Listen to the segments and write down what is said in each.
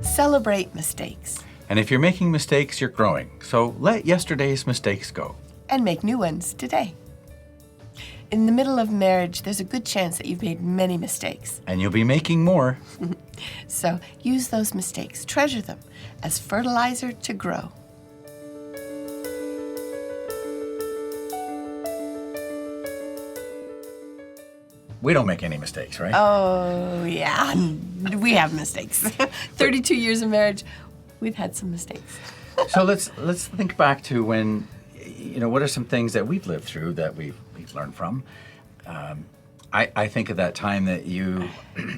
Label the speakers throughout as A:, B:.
A: Celebrate mistakes
B: And if you're making mistakes, you're growing. So let yesterday's mistakes go.
A: and make new ones today. In the middle of marriage, there's a good chance that you've made many mistakes.
B: And you'll be making more.
A: So use those mistakes, treasure them as fertilizer to grow.
B: We don't make any mistakes, right?
A: Oh, yeah, we have mistakes. 32 years of marriage, we've had some mistakes.
B: So let's think back to when, what are some things that we've lived through that we've learned from? I think of that time that you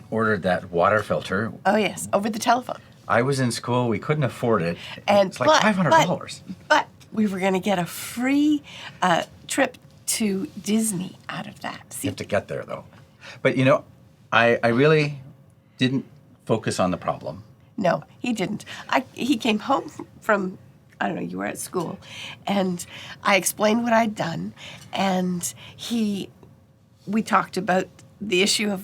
B: ordered that water filter.
A: Oh, yes, over the telephone.
B: I was in school. We couldn't afford it.
A: And
B: It's like $500.
A: But we were going to get a free trip to Disney out of that.
B: You
A: See,
B: have to get there, though. But, I really didn't focus on the problem.
A: no, he didn't. He came home from, I don't know, you were at school, and I explained what I'd done, and we talked about the issue of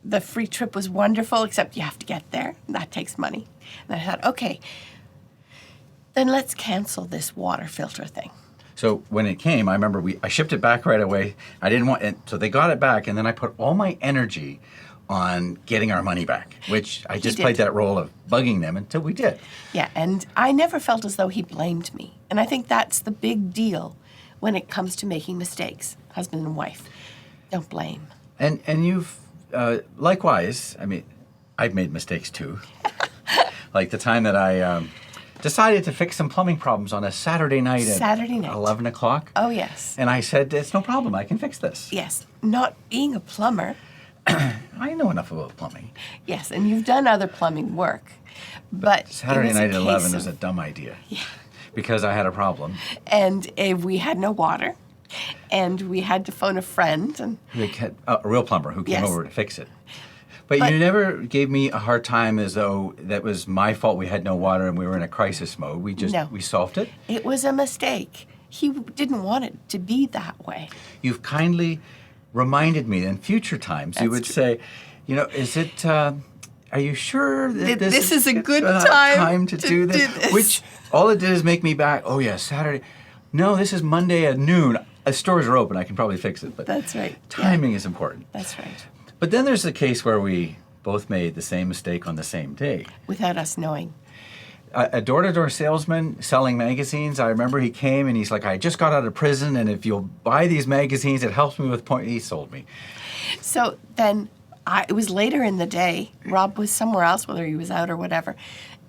A: the free trip was wonderful, except you have to get there. And that takes money. And I thought, okay, then let's cancel this water filter thing.
B: So when it came, I remember I shipped it back right away. I didn't want it, so they got it back, and then I put all my energy on getting our money back, which I just played that role of bugging them until we did.
A: Yeah, and I never felt as though he blamed me. And I think that's the big deal when it comes to making mistakes, husband and wife. Don't blame.
B: And you've, likewise, I've made mistakes too. Like the time that I decided to fix some plumbing problems on a Saturday night at 11 o'clock.
A: Oh, yes.
B: And I said, it's no problem, I can fix this.
A: Yes, not being a plumber.
B: I know enough about plumbing.
A: Yes, and you've done other plumbing work. But
B: Saturday
A: it was
B: night
A: a
B: at
A: case
B: 11
A: of-
B: was a dumb idea. Yeah. Because I had a problem.
A: And we had no water. And we had to phone a friend. And
B: A real plumber who came
A: Yes.
B: over to fix it. But you never gave me a hard time as though that was my fault we had no water and we were in a crisis mode. We solved it.
A: it was a mistake. He didn't want it to be that way.
B: You've kindly reminded me in future times you
A: That's
B: would
A: true.
B: say, is it, are you sure that
A: This is a good time
B: to
A: to
B: do this?
A: do this.
B: Which all it did is make me back, oh yeah, Saturday. No, this is Monday at noon. Stores are open, I can probably fix it. But
A: That's right.
B: timing is important.
A: That's right.
B: But then there's the case where we both made the same mistake on the same day.
A: Without us knowing.
B: A door-to-door salesman selling magazines, I remember he came and he's like, I just got out of prison, and if you'll buy these magazines, it helps me with points. He sold me.
A: So then it was later in the day. Rob was somewhere else, whether he was out or whatever.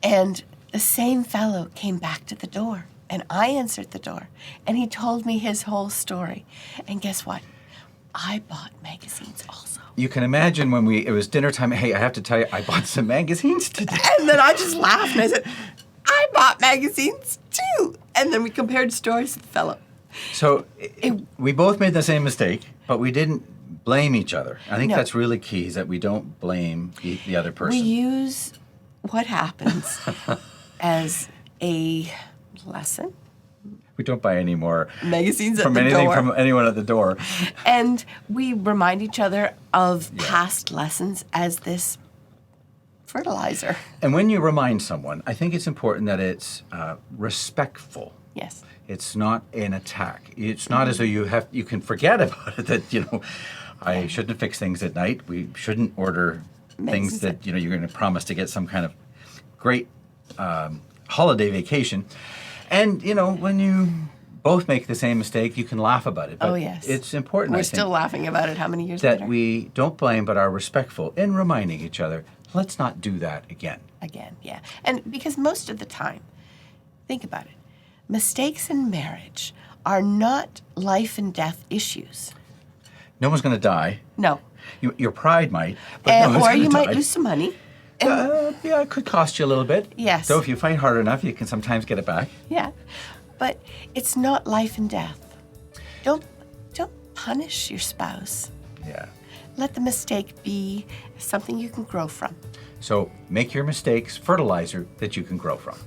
A: And the same fellow came back to the door. And I answered the door. And he told me his whole story. And guess what? I bought magazines also.
B: You can imagine when it was dinner time, hey, I have to tell you, I bought some magazines today.
A: And then I just laughed and I said, I bought magazines too. And then we compared stories with the fellow.
B: So we both made the same mistake, but we didn't blame each other. I think
A: No.
B: that's really key, is that we don't blame the other person.
A: We use what happens as a lesson.
B: We don't buy any more
A: Magazines at
B: from
A: the
B: anything
A: door.
B: from anyone at the door.
A: And we remind each other of past lessons as this fertilizer.
B: And when you remind someone, I think it's important that it's respectful.
A: Yes.
B: It's not an attack. It's not as though you can forget about it, that, I shouldn't fix things at night. We shouldn't order things that, you're going to promise to get some kind of great holiday vacation. And, when you both make the same mistake, you can laugh about it. But
A: Oh, yes.
B: it's important,
A: We're
B: I think,
A: still laughing about it how many years
B: that
A: later?
B: we don't blame but are respectful in reminding each other, let's not do that again.
A: Again, yeah. And because most of the time, think about it, mistakes in marriage are not life and death issues.
B: No one's going to die.
A: No.
B: Your pride might, but no one's
A: Or
B: going
A: you
B: to die.
A: might lose some money.
B: Yeah, it could cost you a little bit.
A: Yes.
B: So if you fight hard enough, you can sometimes get it back.
A: Yeah. But it's not life and death. Don't punish your spouse.
B: Yeah.
A: Let the mistake be something you can grow from.
B: So make your mistakes fertilizer that you can grow from.